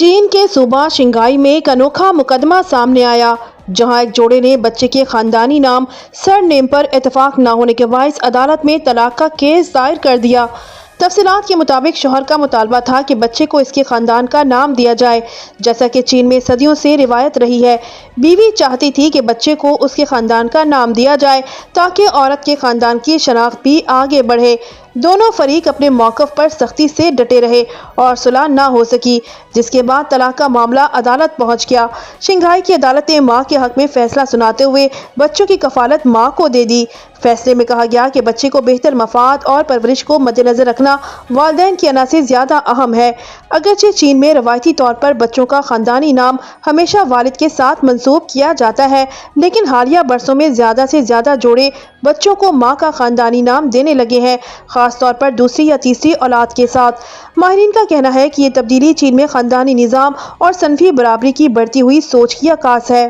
چین کے صوبہ شنگھائی میں ایک انوکھا مقدمہ سامنے آیا جہاں ایک جوڑے نے بچے کے خاندانی نام سر نیم پر اتفاق نہ ہونے کے باعث عدالت میں طلاق کا کیس دائر کر دیا۔ تفصیلات کے مطابق شوہر کا مطالبہ تھا کہ بچے کو اس کے خاندان کا نام دیا جائے، جیسا کہ چین میں صدیوں سے روایت رہی ہے۔ بیوی چاہتی تھی کہ بچے کو اس کے خاندان کا نام دیا جائے تاکہ عورت کے خاندان کی شناخت بھی آگے بڑھے۔ دونوں فریق اپنے موقف پر سختی سے ڈٹے رہے اور صلح نہ ہو سکی، جس کے بعد طلاق کا معاملہ عدالت پہنچ گیا۔ شنگھائی کی عدالت نے ماں کے حق میں فیصلہ سناتے ہوئے بچوں کی کفالت ماں کو دے دی۔ فیصلے میں کہا گیا کہ بچے کو بہتر مفاد اور پرورش کو مد نظر رکھنا والدین کی انا سے زیادہ اہم ہے۔ اگرچہ چین میں روایتی طور پر بچوں کا خاندانی نام ہمیشہ والد کے ساتھ منسوب کیا جاتا ہے، لیکن حالیہ برسوں میں زیادہ سے زیادہ جوڑے بچوں کو ماں کا خاندانی نام دینے لگے ہیں، خاص طور پر دوسری یا تیسری اولاد کے ساتھ۔ ماہرین کا کہنا ہے کہ یہ تبدیلی چین میں خاندانی نظام اور صنفی برابری کی بڑھتی ہوئی سوچ کی عکاس ہے۔